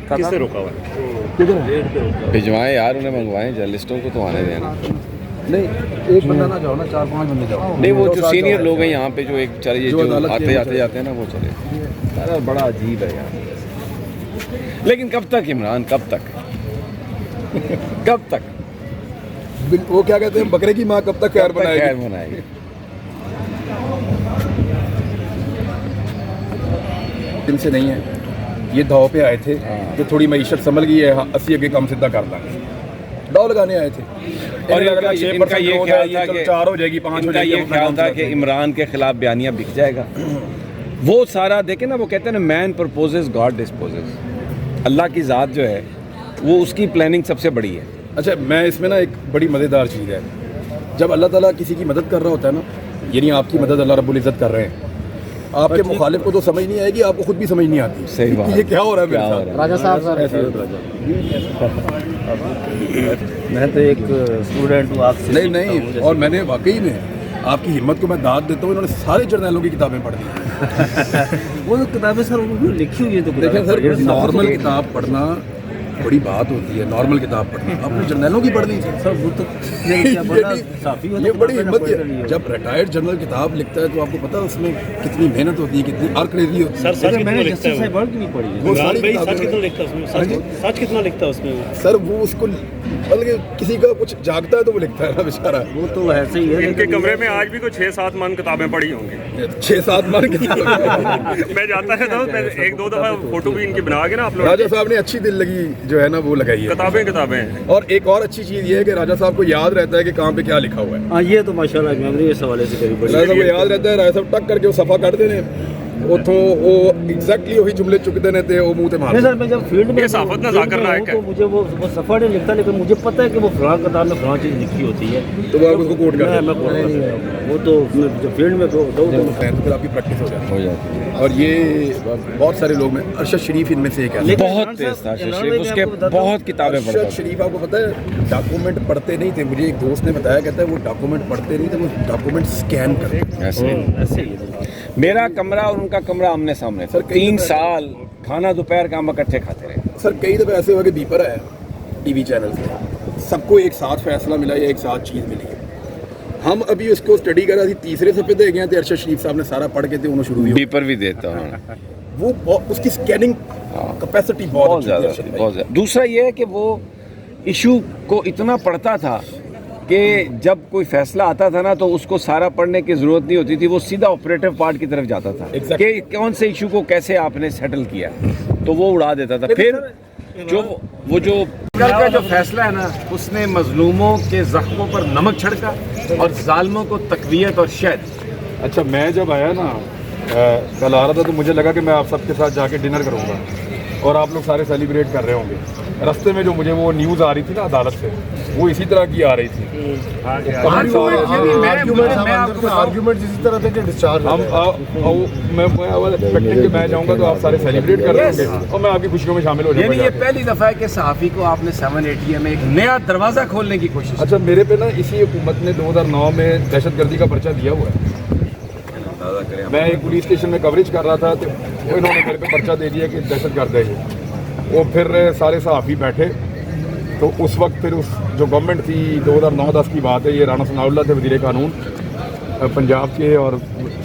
کس نے روکا ہوا ہے؟ بھجوائیں یار, انہیں منگوائیں, جرنلسٹوں کو تو آنے دیں نا. نہیں ایک بندہ نہ جاؤ نا, 4-5 بندے جاؤ. نہیں وہ جو سینئر لوگ ہیں یہاں پہ جو ایک چلیے جو آتے جاتے ہیں نا وہ چلے. ارے بڑا عجیب ہے یار. لیکن کب تک عمران, کب تک کب تک وہ کیا کہتے ہیں, بکرے کی ماں کب تک خیر بنائے گی. دن سے نہیں ہے یہ داؤ پہ آئے تھے کہ تھوڑی معیشت سنبھل گئی ہے, 80 کے کم سدھا کر دیں گے, داؤ لگانے آئے تھے. اور ان کا یہ خیال تھا کہ 4 ہو جائے گی, 5 ہو جائے گی. یہ خیال تھا کہ عمران کے خلاف بیانیہ بک جائے گا. وہ سارا دیکھیں نا, وہ کہتے ہیں نا مین پرپوزز گاڈ ڈسپوزز. اللہ کی ذات جو ہے وہ اس کی پلاننگ سب سے بڑی ہے. اچھا میں اس میں نا ایک بڑی مزیدار چیز ہے, جب اللہ تعالیٰ کسی کی مدد کر رہا ہوتا ہے نا, یعنی آپ کی مدد اللہ رب العزت کر رہے ہیں, آپ کے مخالف کو تو سمجھ نہیں آئے گی, آپ کو خود بھی سمجھ نہیں آتی. صحیح بات, یہ کیا ہو رہا ہے میرے ساتھ. راجہ صاحب میں تو ایک اسٹوڈنٹ ہوں آپ سے. نہیں, اور میں نے واقعی میں آپ کی ہمت کو میں داد دیتا ہوں. انہوں نے سارے جرنیلوں کی کتابیں پڑھ دی. وہ کتابیں سر لکھی ہوئی ہے تو دیکھیں سر, نارمل کتاب پڑھنا بڑی بات ہوتی ہے, نارمل کتاب پڑھنا. آپ نے جرنیلوں کی پڑھ دی سر, وہ تو یہ بڑی ہمت ہے. جب ریٹائرڈ جنرل کتاب لکھتا ہے تو آپ کو پتا ہے اس میں کتنی محنت ہوتی ہے, کتنی ارکریزی ہوتی ہے. سر میں نے جسٹس صاحب کی نہیں پڑھی ہے. وہ ساری سچ کتنا لکھتا ہے اس میں سر, وہ اس کو بلکہ کسی کا کچھ جاگتا ہے تو وہ لکھتا ہے نا بیچارہ. وہ تو ایسے ہی ہے. ان کے کمرے میں آج بھی کوئی 6-7 من کتابیں پڑھی ہوں گی. 6-7 من کتابیں میں جاتا رہتا ہوں, 1-2 دفعہ فوٹو بھی ان کی بنا کے نا اپلوڈ. راجہ صاحب نے اچھی دل لگی جو ہے نا وہ لگائی ہے. کتابیں. اور ایک اور اچھی چیز یہ ہے کہ راجہ صاحب کو یاد رہتا ہے کہ کہاں پہ کیا لکھا ہوا ہے. ہاں یہ تو ماشاءاللہ میموری اس حوالے سے راجہ صاحب کو یاد رہتا ہے. راجہ صاحب ٹک کر کے وہ صفحہ کٹ دینے, اتوں وہ ایگزیکٹلی وہی جملے چک دینے تھے, وہ منہ تے مار. نہیں سر, میں جب فیلڈ میں صحافت نہ ذاکر رہا ہے تو مجھے وہ صفحہ نہیں لکھتا, لیکن مجھے پتہ ہے کہ وہ فلاں کتاب میں فلاں چیز لکھی ہوتی ہے تو وہ آپ اس کو کوٹ کر میں وہ تو جب فیلڈ میں تو پھر آپ کی پریکٹس ہو جاتی ہے. اور یہ بہت سارے لوگ میں, ارشد شریف ان میں سے ایک ہے. بہت تیز تھا ارشد شریف, اس کے بہت کتابیں پڑھتا. ارشد شریف آپ کو پتہ ہے ڈاکومنٹ پڑھتے نہیں تھے. مجھے ایک دوست نے بتایا, کہتا ہے وہ ڈاکومنٹ پڑھتے نہیں تھے, وہ ڈاکومنٹ اسکین کرتے. ایسے ہی میرا کمرہ اور ان کا کمرہ آمنے سامنے. سر 3 سال کھانا دوپہر کا ہم اکٹھے کھاتے رہے. سر کئی دفعہ ایسے ہوا کہ بیپر ہے ٹی وی چینل سے, سب کو ایک ساتھ فیصلہ ملا یا ایک ساتھ چیز ملی. ہم ابھی اس کو اسٹڈی کر رہے تھے, 3 صفحے دے گئے ہیں, ارشد شریف صاحب نے سارا پڑھ کے تھے انہوں شروع بیپر بھی دیتا ہوں. وہ اس کی اسکیننگ کیپیسٹی بہت زیادہ. دوسرا یہ ہے کہ وہ ایشو کو اتنا پڑھتا تھا کہ جب کوئی فیصلہ آتا تھا نا تو اس کو سارا پڑھنے کی ضرورت نہیں ہوتی تھی, وہ سیدھا آپریٹو پارٹ کی طرف جاتا تھا کہ کون سے ایشو کو کیسے آپ نے سیٹل کیا, تو وہ اڑا دیتا تھا. پھر جو کا جو فیصلہ ہے نا, اس نے مظلوموں کے زخموں پر نمک چھڑکا اور ظالموں کو تقویت اور شہد. اچھا میں جب آیا نا کل آ رہا تھا تو مجھے لگا کہ میں آپ سب کے ساتھ جا کے ڈنر کروں گا اور آپ لوگ سارے سیلیبریٹ کر رہے ہوں گے. رستے میں جو مجھے وہ نیوز آ رہی تھی نا عدالت سے, وہ اسی طرح کی آ رہی تھی. آرگیومنٹ اسی طرح تھے کہ ڈسچارج میں جاؤں گا تو آپ سارے سیلیبریٹ کر رہے ہوں گے اور میں آپ کی خوشیوں میں شامل ہو جاؤں گا. یعنی یہ پہلی دفعہ ہے کہ صحافی کو آپ نے 780 میں ایک نیا دروازہ کھولنے کی کوشش. اچھا میرے پہ نا اسی حکومت نے 2009 میں دہشت گردی کا پرچہ دیا ہوا ہے. میں ایک پولیس اسٹیشن میں کوریج کر رہا تھا تو انہوں نے میرے پہ پرچہ دے دیا کہ دہشت گرد ہے یہ. وہ پھر سارے صحافی بیٹھے تو اس وقت پھر اس جو گورنمنٹ تھی 2009-10 کی بات ہے, یہ رانا ثناء اللہ تھے وزیر قانون پنجاب کے اور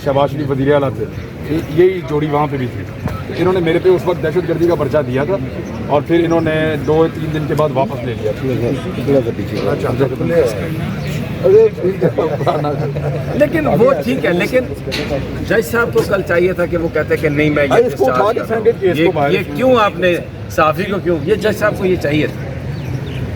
شہباز شریف وزیر اعلیٰ تھے, یہی جوڑی وہاں پہ بھی تھی. انہوں نے میرے پہ اس وقت دہشت گردی کا پرچہ دیا تھا اور پھر انہوں نے 2-3 دن کے بعد واپس لے لیا. لیکن وہ ٹھیک ہے, لیکن جج صاحب کو کل چاہیے تھا کہ وہ کہتے کہ نہیں میں یہ کیوں آپ نے صحافی کو کیوں, یہ جج صاحب کو یہ چاہیے تھا.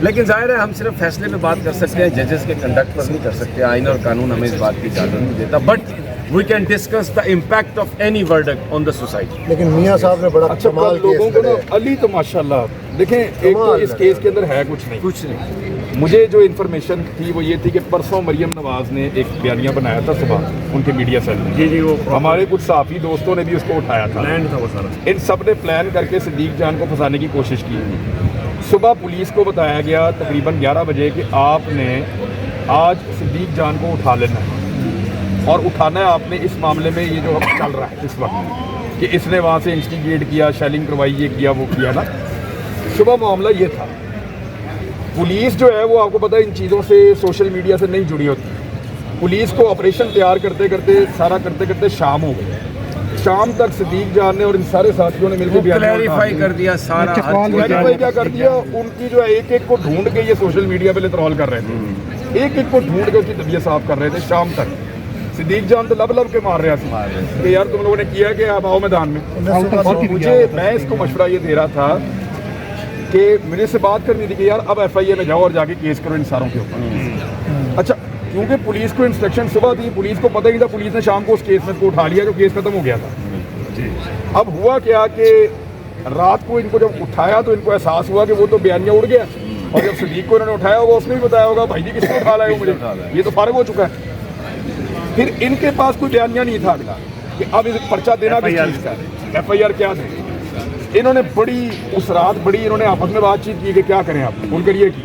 لیکن ظاہر ہے ہم صرف فیصلے پہ بات کر سکتے ہیں, ججز کے کنڈکٹ پر نہیں کر سکتے. آئین اور قانون ہمیں اس بات کی اجازت نہیں دیتا, but we can discuss the impact of any verdict on the society. لیکن میاں صاحب نے بڑا اچھا لوگوں کو نا علی تو ماشاءاللہ دیکھیں, ایک تو اس کیس کے اندر ہے کچھ نہیں. مجھے جو انفارمیشن تھی وہ یہ تھی کہ پرسوں مریم نواز نے ایک بیانیہ بنایا تھا صبح ان کے میڈیا سیل میں. جی وہ ہمارے کچھ صحافی دوستوں نے بھی اس کو اٹھایا تھا. ان سب نے پلان کر کے صدیق جان کو پھنسانے کی کوشش کی. صبح پولیس کو بتایا گیا تقریباً 11 بجے کہ آپ نے آج صدیق جان کو اٹھا لینا ہے اور اٹھانا ہے آپ نے اس معاملے میں یہ جو چل رہا ہے اس وقت کہ اس نے وہاں سے انسٹیگیٹ کیا, شیلنگ کروائی, یہ کیا وہ کیا نا. صبح معاملہ یہ تھا. پولیس جو ہے وہ آپ کو پتہ ہے ان چیزوں سے سوشل میڈیا سے نہیں جڑی ہوتی. پولیس کو آپریشن تیار کرتے کرتے سارا کرتے کرتے شام ہو گئی. شام تک صدیق جان نے اور ان سارے ساتھیوں نے مل کے کلیریفائی کر دیا سارا. کلیریفائی کیا کر دیا, ان کی جو ہے ایک ایک کو ڈھونڈ کے یہ سوشل میڈیا پہ ٹرول کر رہے تھے, ایک ایک کو ڈھونڈ کے اس کی طبیعت صاف کر رہے تھے شام تک. صدیق جان تو لب لب کے مار رہا تھا کہ یار تم لوگوں نے کیا کہ آپ آؤ میدان میں. اور میں اس کو مشورہ یہ دے رہا تھا کہ میرے سے بات کرنی تھی کہ یار اب ایف آئی اے میں جاؤ اور جا کے کیس کرو ان ساروں کے اوپر. اچھا کیونکہ پولیس کو انسٹرکشن صبح تھی, پولیس کو پتہ ہی تھا, پولیس نے شام کو اس کیس میں کو اٹھا لیا جو کیس ختم ہو گیا تھا. اب ہوا کیا کہ رات کو ان کو جب اٹھایا تو ان کو احساس ہوا کہ وہ تو بیانیہ اڑ گیا, اور جب صدیق کو انہوں نے اٹھایا ہوگا اس نے بھی بتایا ہوگا بھائی جی کس کو اٹھا لائے ہو مجھے, یہ تو فارغ ہو چکا ہے. پھر ان کے پاس کوئی بیانیہ نہیں تھا اگلا کہ اب اس پرچہ دینا کس چیز کا ہے, ایف آئی آر کیا دیں. انہوں نے بڑی اس رات بڑی انہوں نے آپس میں بات چیت کی کہ کیا کریں آپ, ان کر یہ کی.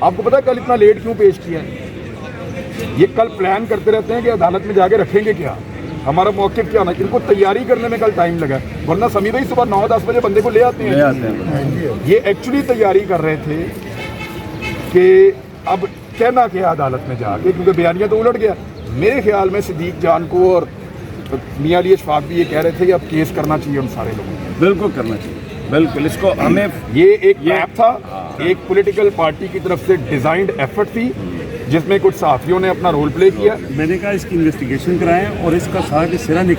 آپ کو پتا کل اتنا لیٹ کیوں پیش کیا ہے؟ یہ کل پلان کرتے رہتے ہیں کہ عدالت میں جا کے رکھیں گے کیا, ہمارا موقف کیا ہونا. ان کو تیاری کرنے میں کل ٹائم لگا, ورنہ سمی بھائی صبح 9-10 بجے بندے کو لے آتے ہیں. یہ ایکچولی تیاری کر رہے تھے کہ اب کہنا کیا عدالت میں جا کے, کیونکہ بیانیہ تو الٹ گیا. میرے خیال میں صدیق جان کو اور میاں علی اشفاق بھی یہ کہہ رہے تھے کہ اب کیس کرنا چاہیے ان سارے لوگوں کو. بالکل کرنا چاہیے, بالکل. اس کو ہمیں یہ ایک ایپ تھا, ایک پولیٹیکل پارٹی کی طرف سے ڈیزائنڈ ایفرٹ تھی جس میں کچھ صحافیوں نے اپنا رول پلے کیا. میں نے کہا اس کی انویسٹیگیشن کرائیں اور اس کا سارا سرا